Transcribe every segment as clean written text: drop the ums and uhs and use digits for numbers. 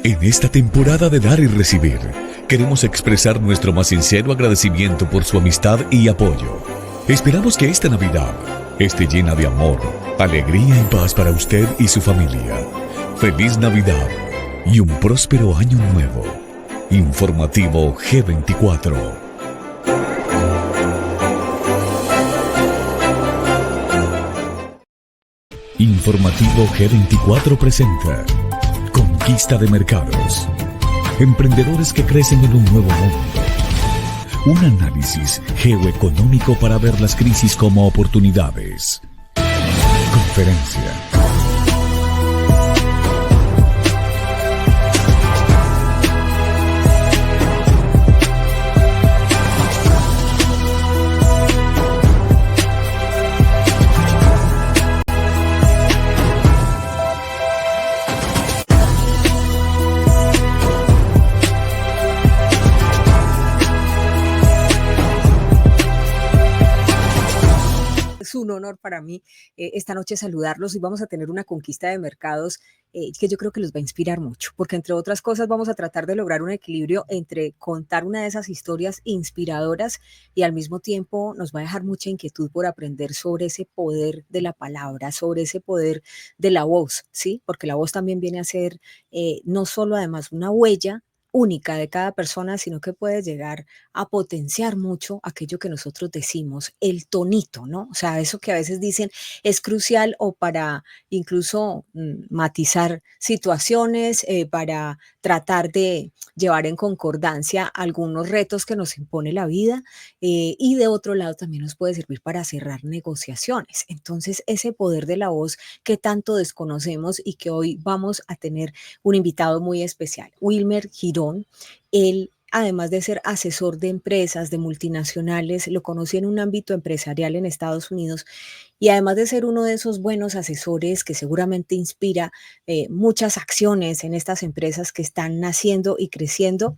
En esta temporada de dar y recibir, queremos expresar nuestro más sincero agradecimiento por su amistad y apoyo. Esperamos que esta Navidad esté llena de amor, alegría y paz para usted y su familia. Feliz Navidad y un próspero año nuevo. Informativo G24. Informativo G24 presenta Conquista de Mercados. Emprendedores que crecen en un nuevo mundo. Un análisis geoeconómico para ver las crisis como oportunidades. Conferencia. Es un honor para mí esta noche saludarlos y vamos a tener una conquista de mercados que yo creo que los va a inspirar mucho, porque entre otras cosas vamos a tratar de lograr un equilibrio entre contar una de esas historias inspiradoras y al mismo tiempo nos va a dejar mucha inquietud por aprender sobre ese poder de la palabra, sobre ese poder de la voz, ¿sí? Porque la voz también viene a ser no solo además una huella única de cada persona, sino que puede llegar a potenciar mucho aquello que nosotros decimos, el tonito, ¿no? O sea, eso que a veces dicen es crucial o para incluso matizar situaciones, para tratar de llevar en concordancia algunos retos que nos impone la vida y de otro lado también nos puede servir para cerrar negociaciones. Entonces, ese poder de la voz que tanto desconocemos y que hoy vamos a tener un invitado muy especial, Wilmer Girón. Él, además de ser asesor de empresas, de multinacionales, lo conocí en un ámbito empresarial en Estados Unidos y además de ser uno de esos buenos asesores que seguramente inspira muchas acciones en estas empresas que están naciendo y creciendo,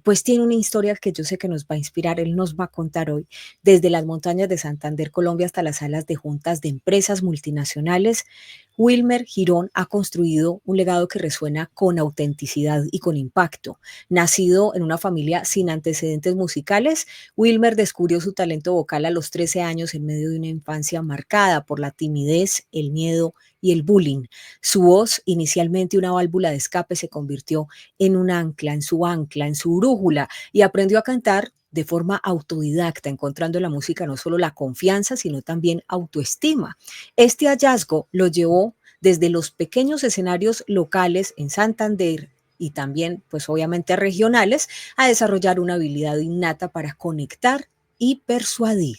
pues tiene una historia que yo sé que nos va a inspirar. Él nos va a contar hoy desde las montañas de Santander, Colombia, hasta las salas de juntas de empresas multinacionales. Wilmer Girón ha construido un legado que resuena con autenticidad y con impacto. Nacido en una familia sin antecedentes musicales, Wilmer descubrió su talento vocal a los 13 años en medio de una infancia marcada por la timidez, el miedo y el bullying. Su voz, inicialmente una válvula de escape, se convirtió en un ancla, en su brújula, y aprendió a cantar de forma autodidacta, encontrando en la música no solo la confianza, sino también autoestima. Este hallazgo lo llevó desde los pequeños escenarios locales en Santander y también, pues obviamente regionales, a desarrollar una habilidad innata para conectar y persuadir.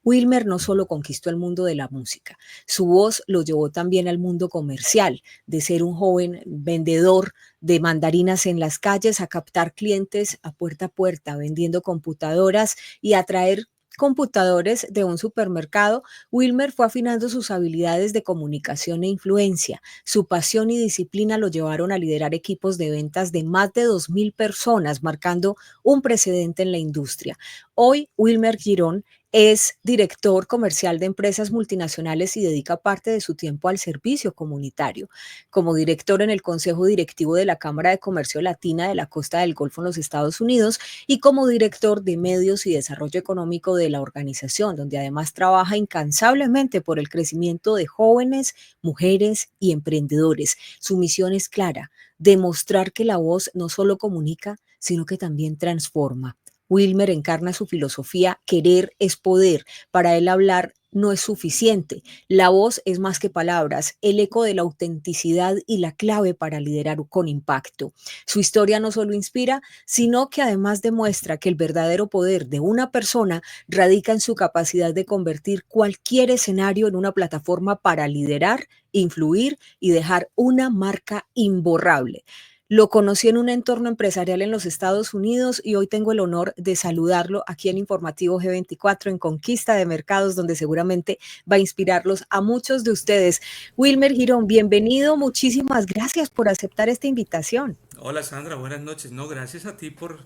Wilmer no solo conquistó el mundo de la música, su voz lo llevó también al mundo comercial, de ser un joven vendedor de mandarinas en las calles a captar clientes a puerta, vendiendo computadoras y atraer computadores de un supermercado. Wilmer fue afinando sus habilidades de comunicación e influencia. Su pasión y disciplina lo llevaron a liderar equipos de ventas de más de 2.000 personas, marcando un precedente en la industria. Hoy, Wilmer Girón es director comercial de empresas multinacionales y dedica parte de su tiempo al servicio comunitario. Como director en el Consejo Directivo de la Cámara de Comercio Latina de la Costa del Golfo en los Estados Unidos y como director de medios y desarrollo económico de la organización, donde además trabaja incansablemente por el crecimiento de jóvenes, mujeres y emprendedores. Su misión es clara: demostrar que la voz no solo comunica, sino que también transforma. Wilmer encarna su filosofía: querer es poder. Para él hablar no es suficiente. La voz es más que palabras, el eco de la autenticidad y la clave para liderar con impacto. Su historia no solo inspira, sino que además demuestra que el verdadero poder de una persona radica en su capacidad de convertir cualquier escenario en una plataforma para liderar, influir y dejar una marca imborrable. Lo conocí en un entorno empresarial en los Estados Unidos y hoy tengo el honor de saludarlo aquí en Informativo G24 en Conquista de Mercados, donde seguramente va a inspirarlos a muchos de ustedes. Wilmer Girón, bienvenido. Muchísimas gracias por aceptar esta invitación. Hola Sandra, buenas noches. No, gracias a ti por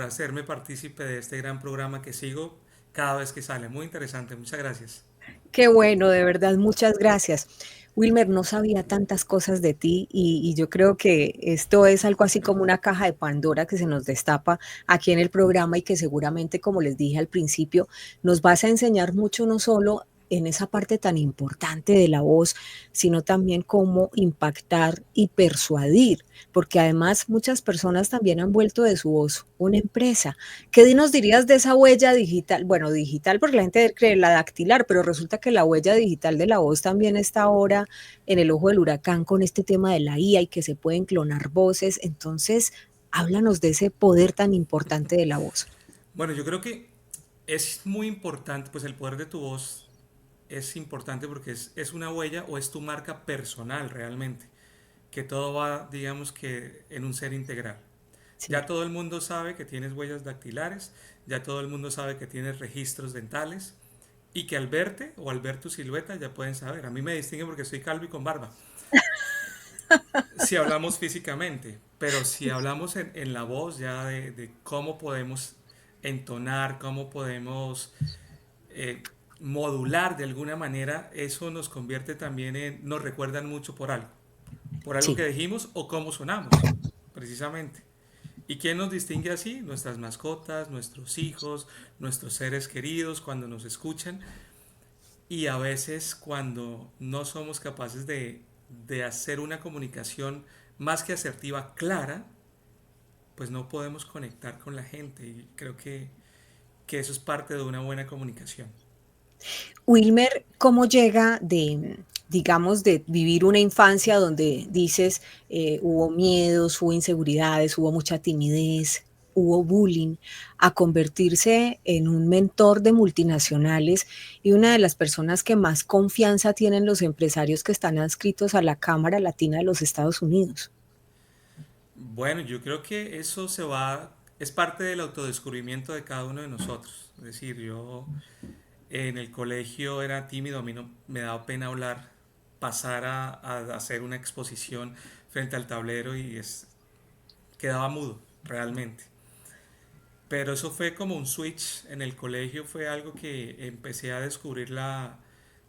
hacerme partícipe de este gran programa que sigo cada vez que sale. Muy interesante, muchas gracias. Qué bueno, de verdad, muchas gracias. Wilmer, no sabía tantas cosas de ti y yo creo que esto es algo así como una caja de Pandora que se nos destapa aquí en el programa y que seguramente, como les dije al principio, nos vas a enseñar mucho no solo en esa parte tan importante de la voz, sino también cómo impactar y persuadir, porque además muchas personas también han vuelto de su voz una empresa. ¿Qué nos dirías de esa huella digital? Bueno, digital porque la gente cree la dactilar, pero resulta que la huella digital de la voz también está ahora en el ojo del huracán con este tema de la IA y que se pueden clonar voces. Entonces, háblanos de ese poder tan importante de la voz. Bueno, yo creo que es muy importante, pues el poder de tu voz es importante porque es una huella o es tu marca personal realmente, que todo va, digamos que en un ser integral. Sí. Ya todo el mundo sabe que tienes huellas dactilares, ya todo el mundo sabe que tienes registros dentales y que al verte o al ver tu silueta ya pueden saber. A mí me distingue porque soy calvo y con barba. Si hablamos físicamente, pero si hablamos en la voz ya de cómo podemos entonar, cómo podemos eh, modular de alguna manera, eso nos convierte también en, nos recuerdan mucho por algo Sí. que dijimos o cómo sonamos, precisamente. ¿Y quién nos distingue así? Nuestras mascotas, nuestros hijos, nuestros seres queridos cuando nos escuchan y a veces cuando no somos capaces de hacer una comunicación más que asertiva, clara, pues no podemos conectar con la gente y creo que eso es parte de una buena comunicación. Wilmer, ¿cómo llega de, digamos, de vivir una infancia donde dices hubo miedos, hubo inseguridades, hubo mucha timidez, hubo bullying, a convertirse en un mentor de multinacionales y una de las personas que más confianza tienen los empresarios que están adscritos a la Cámara Latina de los Estados Unidos? Bueno, yo creo que eso se va, es parte del autodescubrimiento de cada uno de nosotros. Es decir, yo en el colegio era tímido, a mí no me daba pena hablar, pasar a hacer una exposición frente al tablero quedaba mudo, realmente. Pero eso fue como un switch en el colegio, fue algo que empecé a descubrir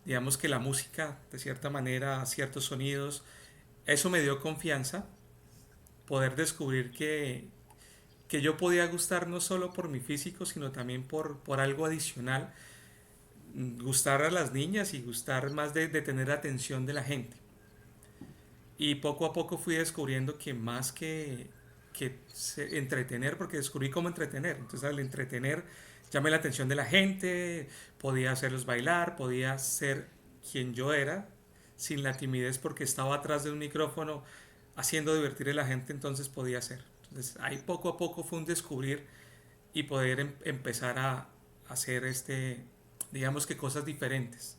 digamos que la música, de cierta manera, ciertos sonidos. Eso me dio confianza, poder descubrir que yo podía gustar no solo por mi físico, sino también por algo adicional, gustar a las niñas y gustar más de tener atención de la gente. Y poco a poco fui descubriendo que más que entretener, porque descubrí cómo entretener. Entonces al entretener llamé la atención de la gente, podía hacerlos bailar, podía ser quien yo era, sin la timidez porque estaba atrás de un micrófono haciendo divertir a la gente, entonces podía hacer. Entonces ahí poco a poco fue un descubrir y poder empezar a hacer digamos que cosas diferentes.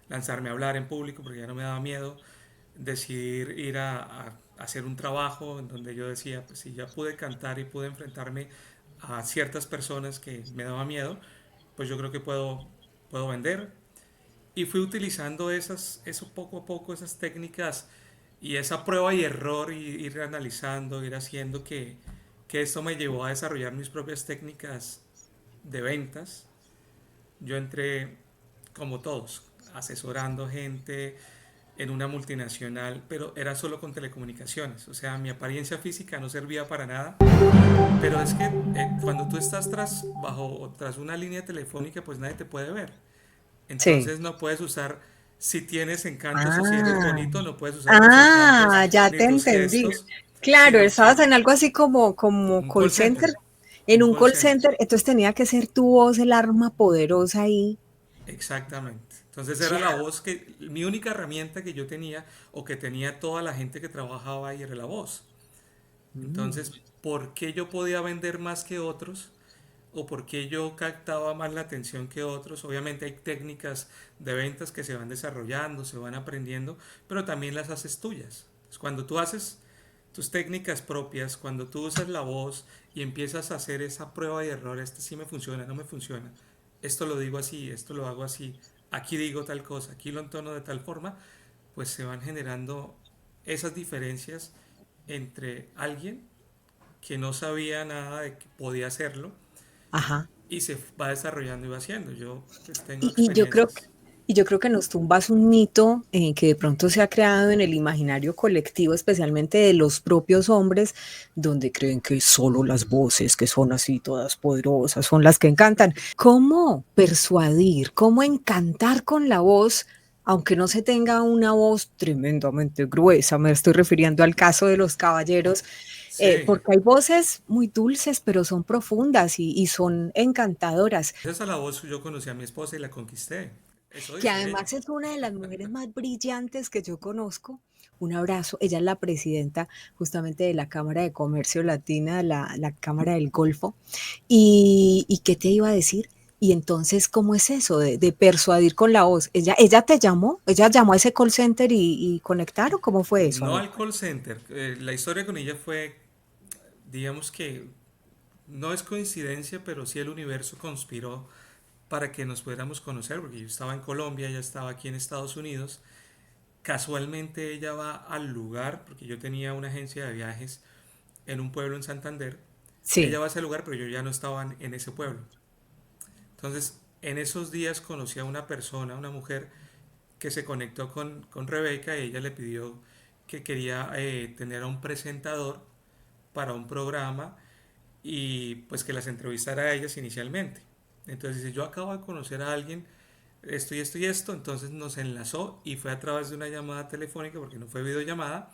Lanzarme a hablar en público porque ya no me daba miedo, decidir ir a hacer un trabajo en donde yo decía, pues si ya pude cantar y pude enfrentarme a ciertas personas que me daba miedo, pues yo creo que puedo vender. Y fui utilizando eso poco a poco, esas técnicas y esa prueba y error, y ir analizando, ir haciendo que esto me llevó a desarrollar mis propias técnicas de ventas. Yo entré como todos, asesorando gente en una multinacional, pero era solo con telecomunicaciones. O sea, mi apariencia física no servía para nada. Pero es que cuando tú estás tras una línea telefónica, pues nadie te puede ver. Sí. Entonces no puedes usar, si tienes encantos o si eres Ah, bonito, no puedes usar tus encantos ya ni te tus entendí. gestos, Claro, sino estabas que en algo así como un call call center, center, en un un call call center. center, entonces tenía que ser tu voz el arma poderosa ahí. Exactamente. Entonces era la Ya. voz mi única herramienta que yo tenía o que tenía toda la gente que trabajaba ahí era la voz. Mm. Entonces, ¿por qué yo podía vender más que otros? ¿O por qué yo captaba más la atención que otros? Obviamente hay técnicas de ventas que se van desarrollando, se van aprendiendo, pero también las haces tuyas. Entonces, cuando tú haces tus técnicas propias, cuando tú usas la voz y empiezas a hacer esa prueba y error, este sí me funciona, no me funciona, esto lo digo así, esto lo hago así, aquí digo tal cosa, aquí lo entono de tal forma, pues se van generando esas diferencias entre alguien que no sabía nada de que podía hacerlo Ajá. y se va desarrollando y va haciendo. Yo pues tengo Y yo creo experiencias. Y yo creo que nos tumbas un mito que de pronto se ha creado en el imaginario colectivo, especialmente de los propios hombres, donde creen que solo las voces que son así todas poderosas son las que encantan. ¿Cómo persuadir, cómo encantar con la voz, aunque no se tenga una voz tremendamente gruesa? Me estoy refiriendo al caso de los caballeros, Sí, porque hay voces muy dulces, pero son profundas y son encantadoras. gracias a la voz yo conocí a mi esposa y la conquisté. Eso Que dice ella. además es una de las mujeres más brillantes que yo conozco. Un abrazo. Ella es la presidenta justamente de la Cámara de Comercio Latina, la Cámara del Golfo. ¿Y qué te iba a decir? Y entonces, ¿cómo es eso de persuadir con la voz? ¿Ella te llamó? ¿Ella llamó a ese call center y conectaron? ¿Cómo fue eso? A No ver. al call center. La historia con ella fue, digamos que no es coincidencia, pero sí el universo conspiró para que nos pudiéramos conocer, porque yo estaba en Colombia, ella estaba aquí en Estados Unidos. Casualmente ella va al lugar, porque yo tenía una agencia de viajes en un pueblo en Santander. Ella Sí, va a ese lugar, pero yo ya no estaba en ese pueblo. Entonces, en esos días conocí a una persona, una mujer, que se conectó con Rebeca y ella le pidió que quería tener a un presentador para un programa y pues que las entrevistara a ellas inicialmente. Entonces dice, yo acabo de conocer a alguien, esto y esto y esto, entonces nos enlazó y fue a través de una llamada telefónica, porque no fue videollamada,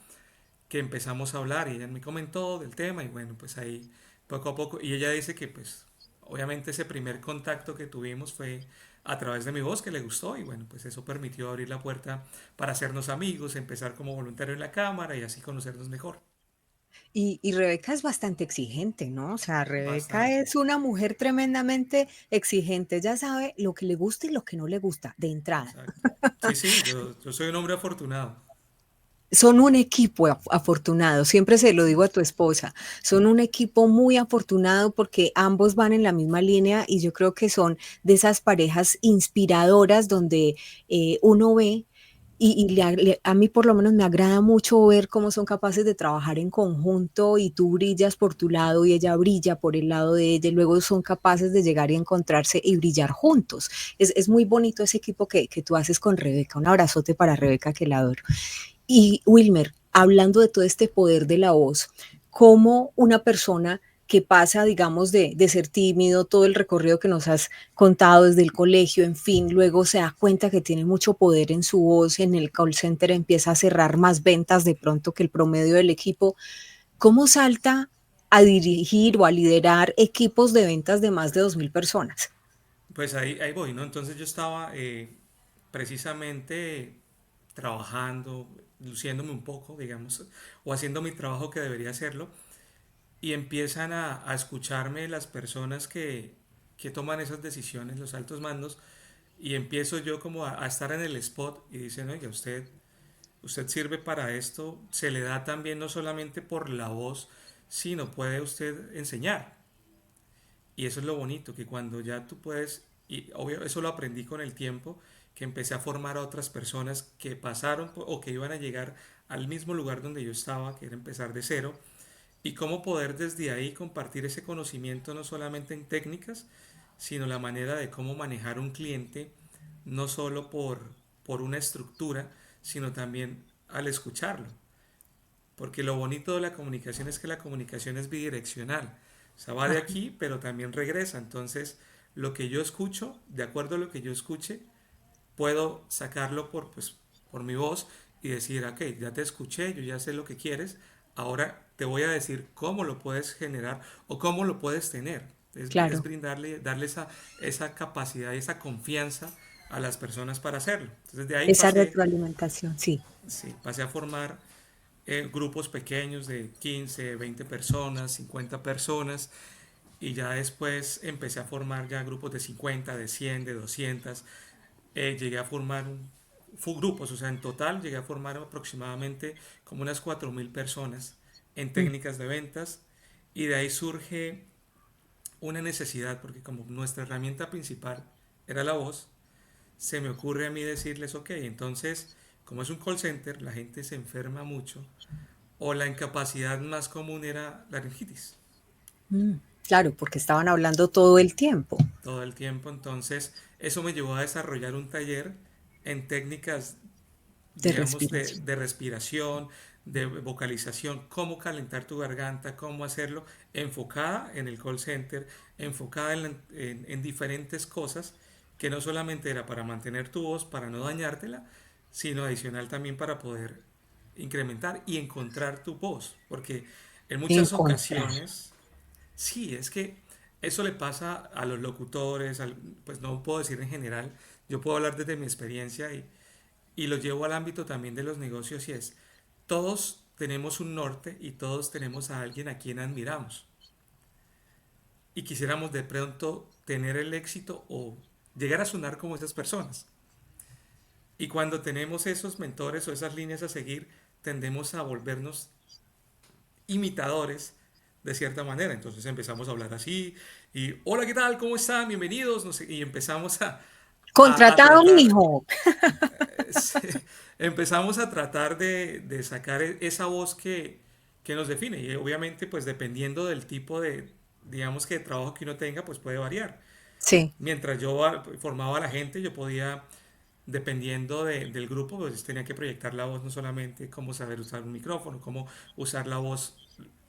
que empezamos a hablar y ella me comentó del tema y bueno, pues ahí poco a poco, y ella dice que pues obviamente ese primer contacto que tuvimos fue a través de mi voz que le gustó y bueno, pues eso permitió abrir la puerta para hacernos amigos, empezar como voluntario en la cámara y así conocernos mejor. y Rebeca es bastante exigente, ¿no? O sea, Rebeca Bastante. es una mujer tremendamente exigente. Ella sabe lo que le gusta y lo que no le gusta de entrada. Exacto. Sí, sí, yo soy un hombre afortunado. Son un equipo afortunado, siempre se lo digo a tu esposa, son un equipo muy afortunado porque ambos van en la misma línea y yo creo que son de esas parejas inspiradoras donde uno ve a mí por lo menos me agrada mucho ver cómo son capaces de trabajar en conjunto y tú brillas por tu lado y ella brilla por el lado de ella y luego son capaces de llegar y encontrarse y brillar juntos. Es muy bonito ese equipo que tú haces con Rebeca. Un abrazote para Rebeca que la adoro. Y Wilmer, hablando de todo este poder de la voz, ¿cómo una persona que pasa, digamos, de ser tímido, todo el recorrido que nos has contado desde el colegio, en fin, luego se da cuenta que tiene mucho poder en su voz, en el call center empieza a cerrar más ventas de pronto que el promedio del equipo? ¿Cómo salta a dirigir o a liderar equipos de ventas de más de 2.000 personas? Pues ahí voy, ¿no? Entonces yo estaba precisamente trabajando, luciéndome un poco, digamos, o haciendo mi trabajo que debería hacerlo, y empiezan a escucharme las personas que toman esas decisiones, los altos mandos, y empiezo yo como a estar en el spot y dicen, oye, usted sirve para esto, se le da también no solamente por la voz, sino puede usted enseñar. Y eso es lo bonito, que cuando ya tú puedes, y obvio, eso lo aprendí con el tiempo, que empecé a formar a otras personas que pasaron o que iban a llegar al mismo lugar donde yo estaba, que era empezar de cero, y cómo poder desde ahí compartir ese conocimiento no solamente en técnicas, sino la manera de cómo manejar un cliente, no solo por una estructura, sino también al escucharlo. Porque lo bonito de la comunicación es que la comunicación es bidireccional. O sea, va de Ajá. aquí, pero también regresa. Entonces, lo que yo escucho, de acuerdo a lo que yo escuche, puedo sacarlo por mi voz y decir, ok, ya te escuché, yo ya sé lo que quieres, ahora te voy a decir cómo lo puedes generar o cómo lo puedes tener. Es Claro, brindarle, darle esa capacidad y esa confianza a las personas para hacerlo. Entonces de ahí esa retroalimentación, sí. sí, pasé a formar grupos pequeños de 15 20 personas, 50 personas, y ya después empecé a formar ya grupos de 50 de 100 de 200. Llegué a formar grupos, o sea, en total llegué a formar aproximadamente como unas 4.000 personas en Mm. técnicas de ventas, y de ahí surge una necesidad, porque como nuestra herramienta principal era la voz, se me ocurre a mí decirles, ok, entonces, como es un call center, la gente se enferma mucho, o la incapacidad más común era la laringitis, Mm, claro, porque estaban hablando todo el tiempo. todo el tiempo. Entonces, eso me llevó a desarrollar un taller en técnicas, De digamos, respiración. de respiración, de vocalización, cómo calentar tu garganta, cómo hacerlo, enfocada en el call center, enfocada en diferentes cosas, que no solamente era para mantener tu voz, para no dañártela, sino adicional también para poder incrementar y encontrar tu voz, porque en muchas Encontrar. ocasiones, sí, es que eso le pasa a los locutores, pues no puedo decir en general, yo puedo hablar desde mi experiencia y lo llevo al ámbito también de los negocios y es, todos tenemos un norte y todos tenemos a alguien a quien admiramos y quisiéramos de pronto tener el éxito o llegar a sonar como esas personas. Y cuando tenemos esos mentores o esas líneas a seguir, tendemos a volvernos imitadores de cierta manera. Entonces empezamos a hablar así y hola, ¿qué tal? ¿Cómo están? Bienvenidos. No sé, y empezamos a Contratado, tratar, mijo. empezamos a tratar de sacar esa voz que nos define. Y obviamente, pues dependiendo del tipo de, digamos que de trabajo que uno tenga, pues puede variar. Sí. Mientras yo formaba a la gente, yo podía, dependiendo del grupo, pues tenía que proyectar la voz, no solamente cómo saber usar un micrófono, cómo usar la voz,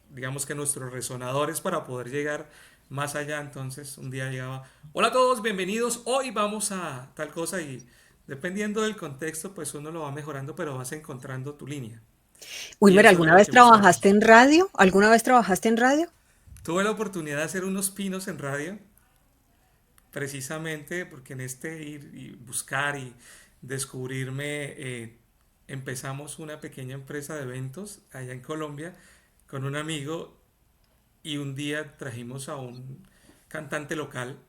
digamos que nuestros resonadores para poder llegar más allá. Entonces un día llegaba, hola a todos, bienvenidos, hoy vamos a tal cosa y dependiendo del contexto, pues uno lo va mejorando, pero vas encontrando tu línea. Y Wilmer, eso era ¿alguna lo vez que trabajaste buscamos. en radio? ¿Alguna vez trabajaste en radio? Tuve la oportunidad de hacer unos pinos en radio, precisamente porque en este ir y buscar y descubrirme, empezamos una pequeña empresa de eventos allá en Colombia con un amigo y un día trajimos a un cantante local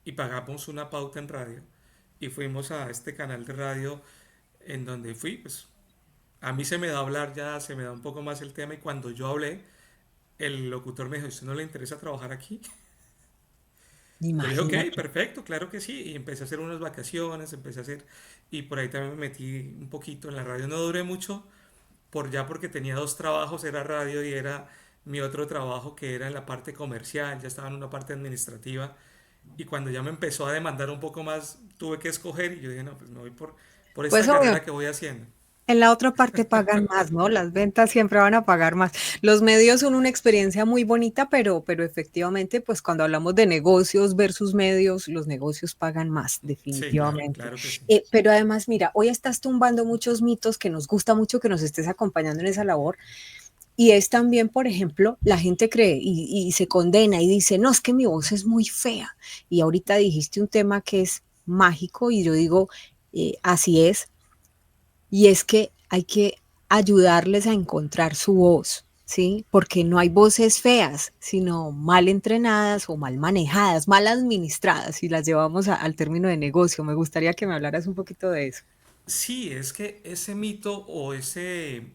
y pagamos una pauta en radio y fuimos a este canal de radio en donde fui, pues a mí se me da hablar ya, se me da un poco más el tema y cuando yo hablé, el locutor me dijo, ¿usted no le interesa trabajar aquí? Yo le dije, ok, Imagínate. perfecto, claro que sí. Y empecé a hacer unas vacaciones, empecé a hacer, y por ahí también me metí un poquito en la radio. No duré mucho, porque tenía dos trabajos, era radio y era mi otro trabajo que era en la parte comercial, ya estaba en una parte administrativa. Y cuando ya me empezó a demandar un poco más, tuve que escoger y yo dije, no, pues me voy por Pues esta obvio, carrera que voy haciendo. en la otra parte pagan más, ¿no? Las ventas siempre van a pagar más. Los medios son una experiencia muy bonita, pero efectivamente, pues cuando hablamos de negocios versus medios, los negocios pagan más, Sí, claro, definitivamente. claro que sí. Pero además, mira, hoy estás tumbando muchos mitos que nos gusta mucho que nos estés acompañando en esa labor. Y es también, por ejemplo, la gente cree y se condena y dice, no, es que mi voz es muy fea. Y ahorita dijiste un tema que es mágico y yo digo, así es, y es que hay que ayudarles a encontrar su voz, ¿sí? Porque no hay voces feas, sino mal entrenadas o mal manejadas, mal administradas, si las llevamos al término de negocio. Me gustaría que me hablaras un poquito de eso. Sí, es que ese mito o ese,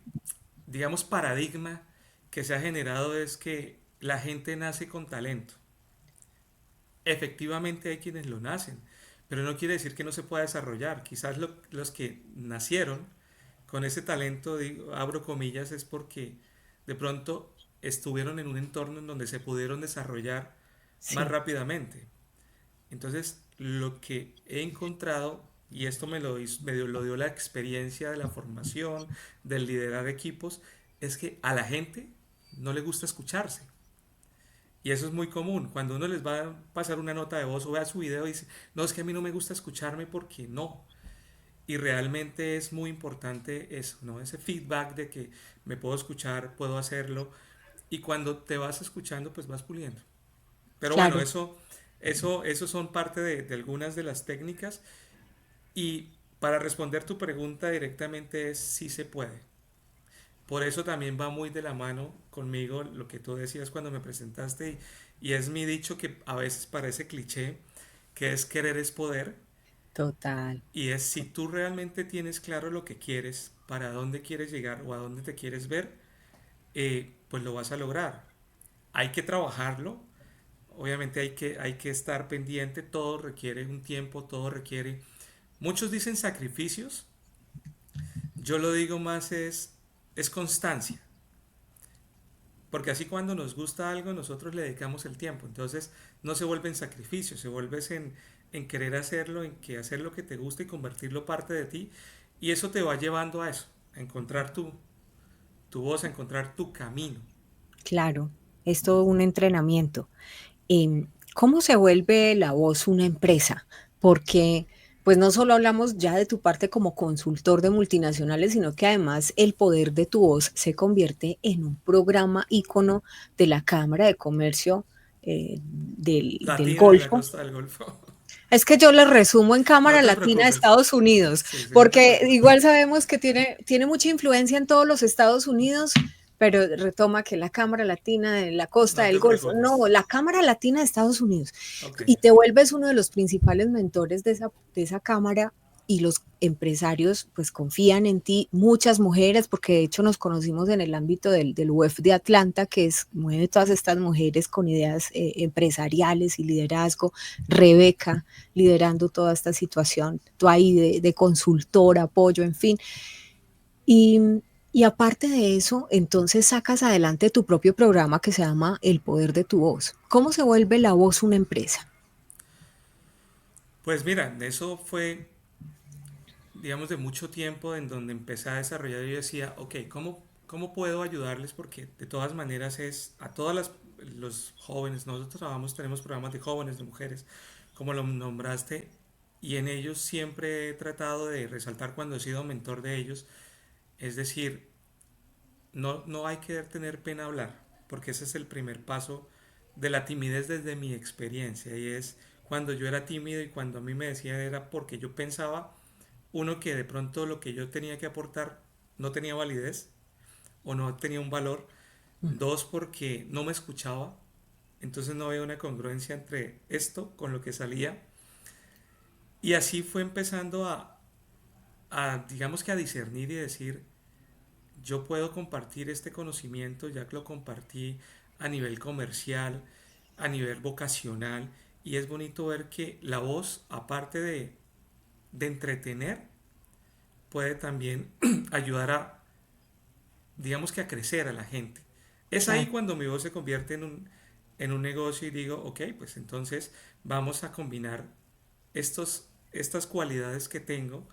digamos, paradigma que se ha generado es que la gente nace con talento. Efectivamente hay quienes lo nacen, pero no quiere decir que no se pueda desarrollar. Quizás los que nacieron con ese talento, digo, abro comillas, es porque de pronto estuvieron en un entorno en donde se pudieron desarrollar más Sí, rápidamente. Entonces, lo que he encontrado, y esto lo dio la experiencia de la formación, del liderar equipos, es que a la gente no le gusta escucharse. Y eso es muy común. Cuando uno les va a pasar una nota de voz o vea su video y dice, no, es que a mí no me gusta escucharme porque no. Y realmente es muy importante eso, ¿no? Ese feedback de que me puedo escuchar, puedo hacerlo. Y cuando te vas escuchando, pues vas puliendo. Pero bueno, claro. eso son parte de algunas de las técnicas. Y para responder tu pregunta directamente es sí se puede. Por eso también va muy de la mano conmigo lo que tú decías cuando me presentaste y es mi dicho que a veces parece cliché, que es querer es poder Total. y es si tú realmente tienes claro lo que quieres, para dónde quieres llegar o a dónde te quieres ver, pues lo vas a lograr. Hay que trabajarlo, obviamente hay que estar pendiente, todo requiere un tiempo, todo requiere... Muchos dicen sacrificios, yo lo digo más es constancia. Porque así cuando nos gusta algo, nosotros le dedicamos el tiempo. Entonces no se vuelven sacrificios, se vuelve en querer hacerlo, en que hacer lo que te gusta y convertirlo parte de ti. Y eso te va llevando a eso, a encontrar tu voz, a encontrar tu camino. Claro, es todo un entrenamiento. ¿Cómo se vuelve La Voz una empresa? Porque, pues, no solo hablamos ya de tu parte como consultor de multinacionales, sino que además el poder de tu voz se convierte en un programa ícono de la Cámara de Comercio, del Latina de la Golfo. Costa del Golfo. Es que yo le resumo en No Cámara te Latina de preocupes. Estados Unidos, Sí, sí, no te porque preocupes. igual sabemos que tiene mucha influencia en todos los Estados Unidos, pero retoma que la Cámara Latina de la Costa No del te Golfo, no, preocupes. la Cámara Latina de Estados Unidos. Ok. Y te vuelves uno de los principales mentores de esa Cámara y los empresarios pues confían en ti, muchas mujeres, porque de hecho nos conocimos en el ámbito del UEF de Atlanta, mueve todas estas mujeres con ideas empresariales y liderazgo, Rebeca liderando toda esta situación, tú ahí de consultor, apoyo, en fin. Y, y aparte de eso, entonces sacas adelante tu propio programa que se llama El Poder de tu Voz. ¿Cómo se vuelve La Voz una empresa? Pues mira, eso fue, digamos, de mucho tiempo en donde empecé a desarrollar y yo decía, ok, ¿cómo puedo ayudarles? Porque de todas maneras es a todas los jóvenes, nosotros trabajamos, tenemos programas de jóvenes, de mujeres, como lo nombraste, y en ellos siempre he tratado de resaltar cuando he sido mentor de ellos, es decir, no hay que tener pena hablar, porque ese es el primer paso de la timidez desde mi experiencia, y es cuando yo era tímido y cuando a mí me decían era porque yo pensaba, uno, que de pronto lo que yo tenía que aportar no tenía validez o no tenía un valor, dos, porque no me escuchaba, entonces no había una congruencia entre esto con lo que salía, y así fue empezando digamos que a discernir y decir, yo puedo compartir este conocimiento, ya que lo compartí a nivel comercial, a nivel vocacional, y es bonito ver que la voz, aparte de entretener, puede también ayudar digamos que a crecer a la gente. Es ahí Claro. cuando mi voz se convierte en un negocio y digo, ok, pues entonces vamos a combinar estas cualidades que tengo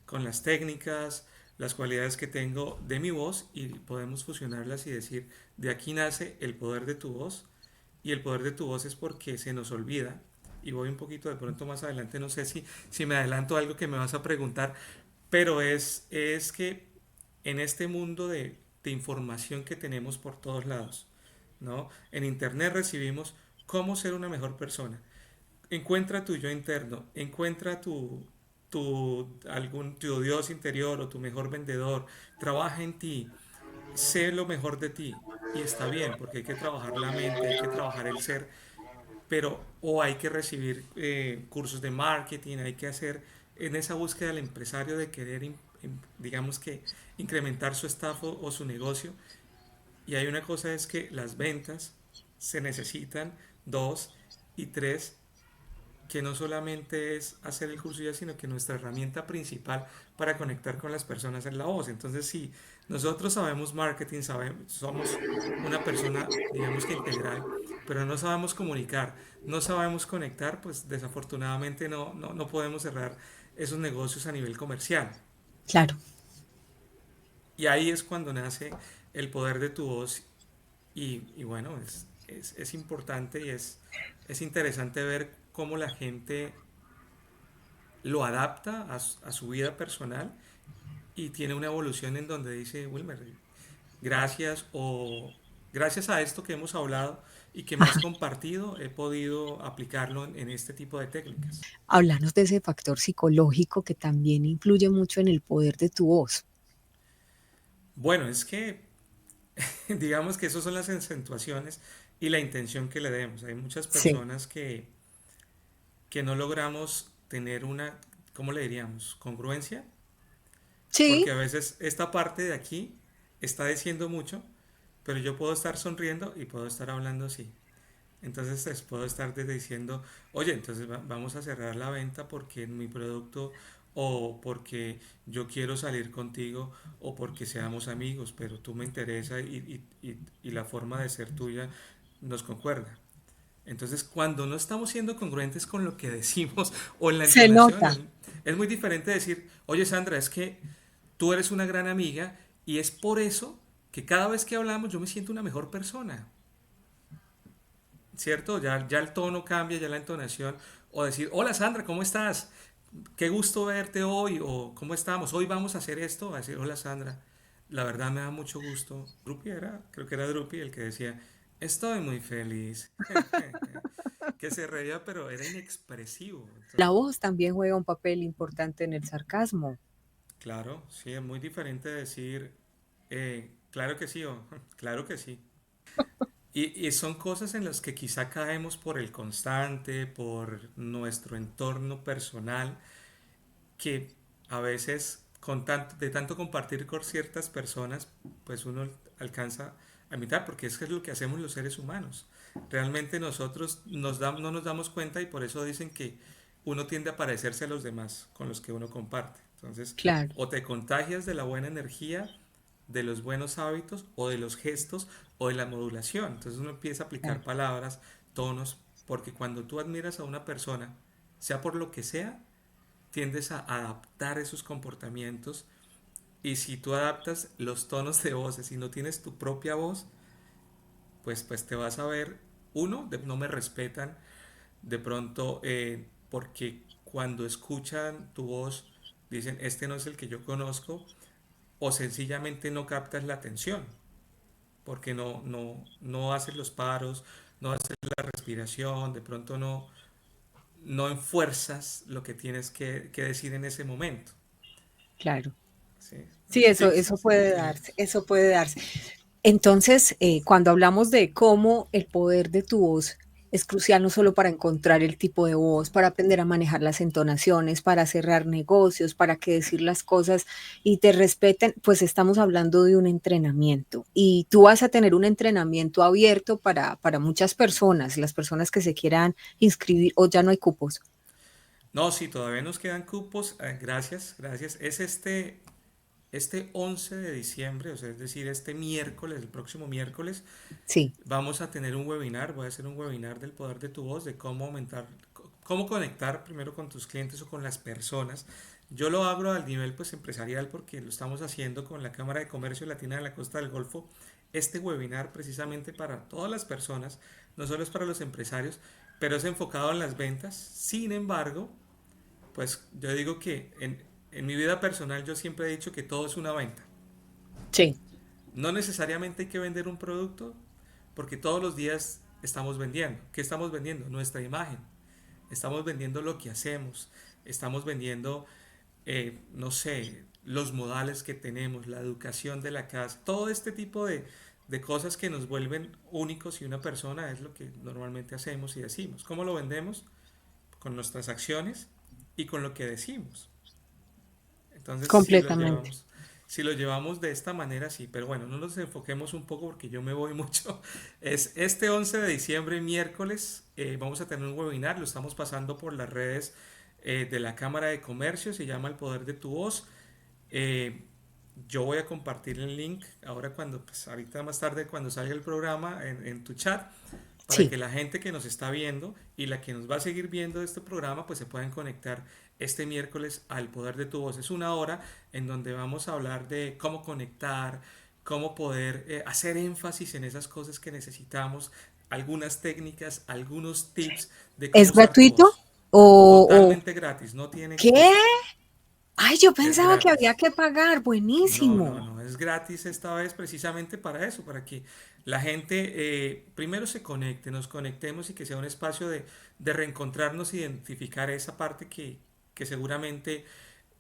con las técnicas, las cualidades que tengo de mi voz y podemos fusionarlas y decir, de aquí nace el poder de tu voz y el poder de tu voz es porque se nos olvida y voy un poquito de pronto más adelante, no sé si me adelanto a algo que me vas a preguntar, pero es que en este mundo de información que tenemos por todos lados, ¿no? En Internet recibimos cómo ser una mejor persona. Encuentra tu yo interno, encuentra tu Dios interior o tu mejor vendedor, trabaja en ti, sé lo mejor de ti. Y está bien, porque hay que trabajar la mente, hay que trabajar el ser, pero o hay que recibir cursos de marketing, hay que hacer en esa búsqueda del empresario de querer, digamos que, incrementar su staff o su negocio. Y hay una cosa es que las ventas se necesitan, dos, y tres, que no solamente es hacer el curso ya, sino que nuestra herramienta principal para conectar con las personas es la voz. Entonces, si nosotros sabemos marketing, somos una persona, digamos que integral, pero no sabemos comunicar, no sabemos conectar, pues desafortunadamente no podemos cerrar esos negocios a nivel comercial. Claro. Y ahí es cuando nace el poder de tu voz y bueno, es importante y es interesante ver cómo la gente lo adapta a su vida personal y tiene una evolución en donde dice, Wilmer, gracias o gracias a esto que hemos hablado y que me has compartido, he podido aplicarlo en este tipo de técnicas. Háblanos de ese factor psicológico que también influye mucho en el poder de tu voz. Bueno, es que digamos que esas son las acentuaciones y la intención que le demos. Hay muchas Sí. personas que no logramos tener una, ¿cómo le diríamos? Congruencia, porque Sí, a veces esta parte de aquí está diciendo mucho, pero yo puedo estar sonriendo y puedo estar hablando así. Entonces les puedo estar desde diciendo, oye, entonces vamos a cerrar la venta porque mi producto o porque yo quiero salir contigo o porque seamos amigos, pero tú me interesa y la forma de ser tuya nos concuerda. Entonces, cuando no estamos siendo congruentes con lo que decimos o en la Se entonación, nota. es muy diferente decir, oye Sandra, es que tú eres una gran amiga y es por eso que cada vez que hablamos yo me siento una mejor persona, ¿cierto? Ya el tono cambia, ya la entonación. O decir, hola Sandra, ¿cómo estás? Qué gusto verte hoy, o ¿cómo estamos? Hoy vamos a hacer esto, a decir, hola Sandra, la verdad me da mucho gusto. Drupi era, creo que era Drupi el que decía, estoy muy feliz. Que se reía, pero era inexpresivo. La Entonces, voz también juega un papel importante en el sarcasmo. claro, sí, es muy diferente decir, claro que sí, o claro que sí. Y son cosas en las que quizá caemos por el constante, por nuestro entorno personal, que a veces de tanto compartir con ciertas personas, pues uno alcanza a imitar, porque es que es lo que hacemos los seres humanos. Realmente nosotros no nos damos cuenta y por eso dicen que uno tiende a parecerse a los demás con los que uno comparte. Entonces, Claro, o te contagias de la buena energía, de los buenos hábitos, o de los gestos, o de la modulación. Entonces uno empieza a aplicar claro, palabras, tonos, porque cuando tú admiras a una persona, sea por lo que sea, tiendes a adaptar esos comportamientos y si tú adaptas los tonos de voces y no tienes tu propia voz, pues te vas a ver, uno, no me respetan, de pronto porque cuando escuchan tu voz dicen, este no es el que yo conozco, o sencillamente no captas la atención, porque no haces los paros, no haces la respiración, de pronto no enfuerzas lo que tienes que decir en ese momento. claro. ¿Sí? Sí, eso Tips puede darse, pequeños. eso puede darse. Entonces, cuando hablamos de cómo el poder de tu voz es crucial no solo para encontrar el tipo de voz, para aprender a manejar las entonaciones, para cerrar negocios, para que decir las cosas y te respeten, pues estamos hablando de un entrenamiento. Y tú vas a tener un entrenamiento abierto para muchas personas, las personas que se quieran inscribir o ya no hay cupos. No, sí, todavía nos quedan cupos. Gracias, gracias. Es este 11 de diciembre, o sea, es decir, este miércoles, el próximo miércoles, Sí, vamos a tener un webinar. Voy a hacer un webinar del poder de tu voz, de cómo aumentar, cómo conectar primero con tus clientes o con las personas. Yo lo abro al nivel pues empresarial porque lo estamos haciendo con la Cámara de Comercio Latina de la Costa del Golfo. Este webinar precisamente para todas las personas, no solo es para los empresarios, pero es enfocado en las ventas. Sin embargo, pues yo digo que en mi vida personal yo siempre he dicho que todo es una venta. sí, No necesariamente hay que vender un producto porque todos los días estamos vendiendo. ¿Qué estamos vendiendo? Nuestra imagen. Estamos vendiendo lo que hacemos. Estamos vendiendo, no sé, los modales que tenemos, la educación de la casa. Todo este tipo de cosas que nos vuelven únicos y una persona es lo que normalmente hacemos y decimos. ¿Cómo lo vendemos? Con nuestras acciones y con lo que decimos. Entonces, completamente. si lo llevamos de esta manera, sí, pero bueno, no nos enfoquemos un poco porque yo me voy mucho. Es este 11 de diciembre, miércoles, vamos a tener un webinar, lo estamos pasando por las redes de la Cámara de Comercio, se llama El Poder de tu Voz. Eh, yo voy a compartir el link ahora cuando, pues ahorita más tarde cuando salga el programa en tu chat para Sí. que la gente que nos está viendo y la que nos va a seguir viendo este programa pues se puedan conectar este miércoles al Poder de tu Voz. Es una hora en donde vamos a hablar de cómo conectar, cómo poder hacer énfasis en esas cosas que necesitamos, algunas técnicas, algunos tips de cómo ¿Es usar tu gratuito? voz. O Totalmente gratis, no tiene qué? costo, Ay, yo es pensaba que había gratis. que pagar. Buenísimo. No, es gratis esta vez precisamente para eso, para que la gente primero se conecte, nos conectemos y que sea un espacio de reencontrarnos, identificar esa parte que seguramente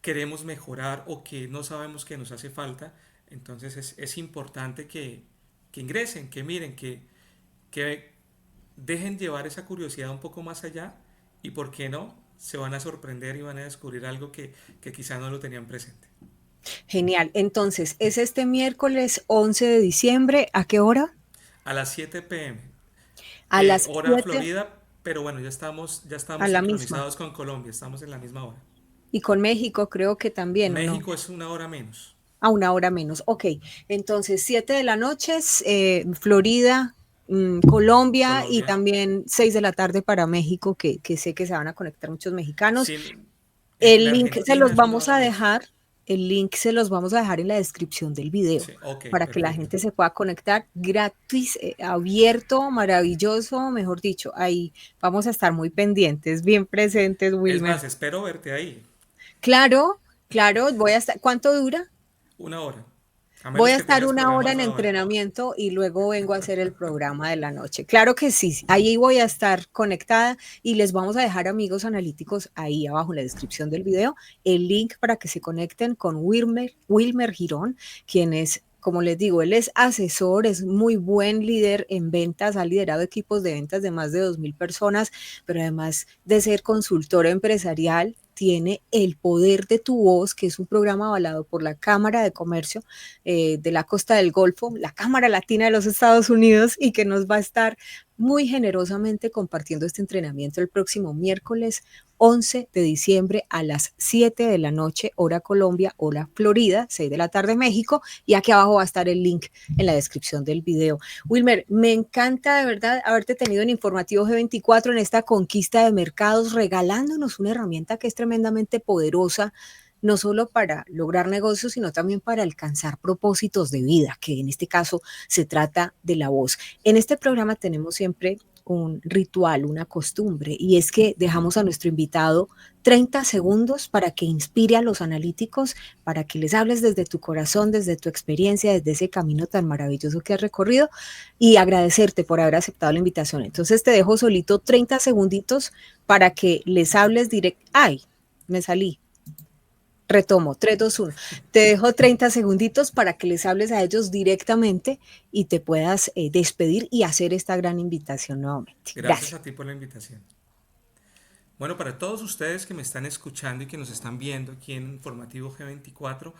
queremos mejorar o que no sabemos que nos hace falta. Entonces es importante que ingresen, que miren, que dejen llevar esa curiosidad un poco más allá y, ¿por qué no? Se van a sorprender y van a descubrir algo que quizá no lo tenían presente. Genial. Entonces, es este miércoles 11 de diciembre. ¿A qué hora? A las 7 p.m. A las Hora 7 Florida, pero bueno, ya a estamos la misma. sincronizados con Colombia, estamos en la misma hora. Y con México creo que también, ¿o no? México es una hora menos. A una hora menos. Ok. Entonces, 7 de la noche, Florida, Colombia, y Colombia. también 6 de la tarde para México, que sé que se van a conectar muchos mexicanos. Sí, El en link se Argentina los es una vamos hora a menos. dejar, el link se los vamos a dejar en la descripción del video Sí, ok, para que la perfecto. gente se pueda conectar gratis, abierto, maravilloso, mejor dicho. Ahí vamos a estar muy pendientes, bien presentes, Es Wilmer. más, espero verte ahí. Claro, claro, voy a estar. ¿Cuánto dura? Una hora. A Voy menos a que estar tengas 1 hora programas en ahora. entrenamiento y luego vengo a hacer el programa de la noche. Claro que sí, ahí voy a estar conectada y les vamos a dejar, amigos analíticos, ahí abajo en la descripción del video, el link para que se conecten con Wilmer Girón, quien es, como les digo, él es asesor, es muy buen líder en ventas, ha liderado equipos de ventas de más de 2.000 personas, pero además de ser consultor empresarial, tiene El Poder de tu Voz, que es un programa avalado por la Cámara de Comercio de la Costa del Golfo, la Cámara Latina de los Estados Unidos, y que nos va a estar muy generosamente compartiendo este entrenamiento el próximo miércoles 11 de diciembre a las 7 de la noche, hora Colombia, hora Florida, 6 de la tarde México, y aquí abajo va a estar el link en la descripción del video. Wilmer, me encanta de verdad haberte tenido en Informativo G24 en esta conquista de mercados, regalándonos una herramienta que es tremendamente poderosa, no solo para lograr negocios, sino también para alcanzar propósitos de vida, que en este caso se trata de la voz. En este programa tenemos siempre un ritual, una costumbre, y es que dejamos a nuestro invitado 30 segundos para que inspire a los analíticos, para que les hables desde tu corazón, desde tu experiencia, desde ese camino tan maravilloso que has recorrido, y agradecerte por haber aceptado la invitación. Entonces te dejo solito 30 segunditos para que les hables directo. ¡Ay! Me salí. Retomo, 3, 2, 1. Te dejo 30 segunditos para que les hables a ellos directamente y te puedas despedir y hacer esta gran invitación nuevamente. Gracias Gracias. a ti por la invitación. Bueno, para todos ustedes que me están escuchando y que nos están viendo aquí en Informativo G24,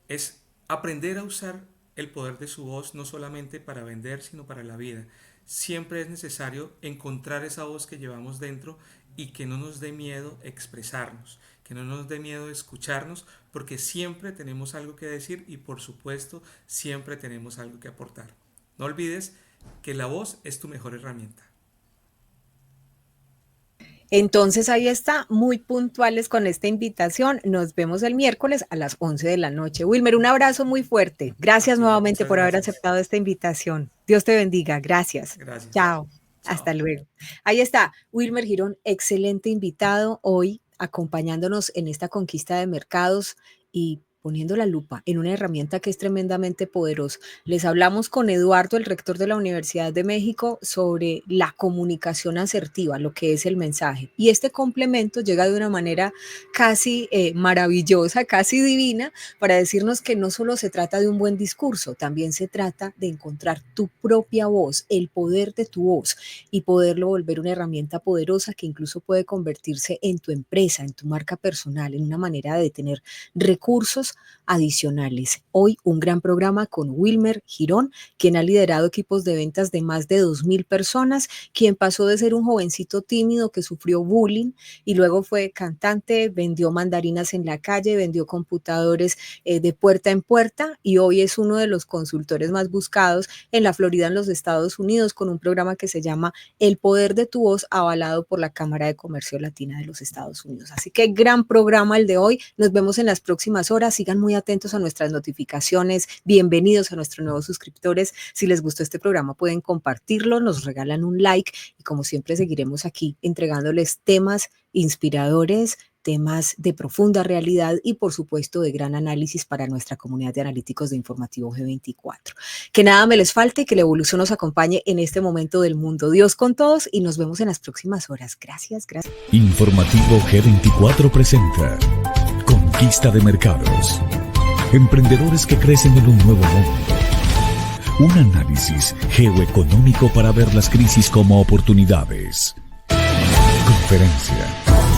es aprender a usar el poder de su voz no solamente para vender, sino para la vida. Siempre es necesario encontrar esa voz que llevamos dentro y que no nos dé miedo expresarnos, que no nos dé miedo escucharnos, porque siempre tenemos algo que decir y por supuesto siempre tenemos algo que aportar. No olvides que la voz es tu mejor herramienta. Entonces ahí está, muy puntuales con esta invitación. Nos vemos el miércoles a las 11 de la noche. Wilmer, un abrazo muy fuerte. A Gracias ti, nuevamente muchas por haber gracias. aceptado esta invitación. Dios te bendiga. Gracias. Gracias. Chao. Chao. Hasta luego. Ahí está, Wilmer Girón, excelente invitado hoy, acompañándonos en esta conquista de mercados y poniendo la lupa en una herramienta que es tremendamente poderosa. Les hablamos con Eduardo, el rector de la Universidad de México, sobre la comunicación asertiva, lo que es el mensaje. Y este complemento llega de una manera casi maravillosa, casi divina, para decirnos que no solo se trata de un buen discurso, también se trata de encontrar tu propia voz, el poder de tu voz, y poderlo volver una herramienta poderosa que incluso puede convertirse en tu empresa, en tu marca personal, en una manera de tener recursos adicionales. Hoy un gran programa con Wilmer Girón, quien ha liderado equipos de ventas de más de 2.000 personas, quien pasó de ser un jovencito tímido que sufrió bullying y luego fue cantante, vendió mandarinas en la calle, vendió computadores de puerta en puerta, y hoy es uno de los consultores más buscados en la Florida, en los Estados Unidos, con un programa que se llama El Poder de tu Voz, avalado por la Cámara de Comercio Latina de los Estados Unidos. Así que gran programa el de hoy. Nos vemos en las próximas horas. Sigan muy atentos a nuestras notificaciones. Bienvenidos a nuestros nuevos suscriptores. Si les gustó este programa, pueden compartirlo, nos regalan un like, y como siempre seguiremos aquí entregándoles temas inspiradores, temas de profunda realidad y por supuesto de gran análisis para nuestra comunidad de analíticos de Informativo G24. Que nada me les falte y que la evolución nos acompañe en este momento del mundo. Dios con todos y nos vemos en las próximas horas. Gracias, gracias. Informativo G24 presenta Conquista de Mercados. Emprendedores que crecen en un nuevo mundo. Un análisis geoeconómico para ver las crisis como oportunidades. Conferencia.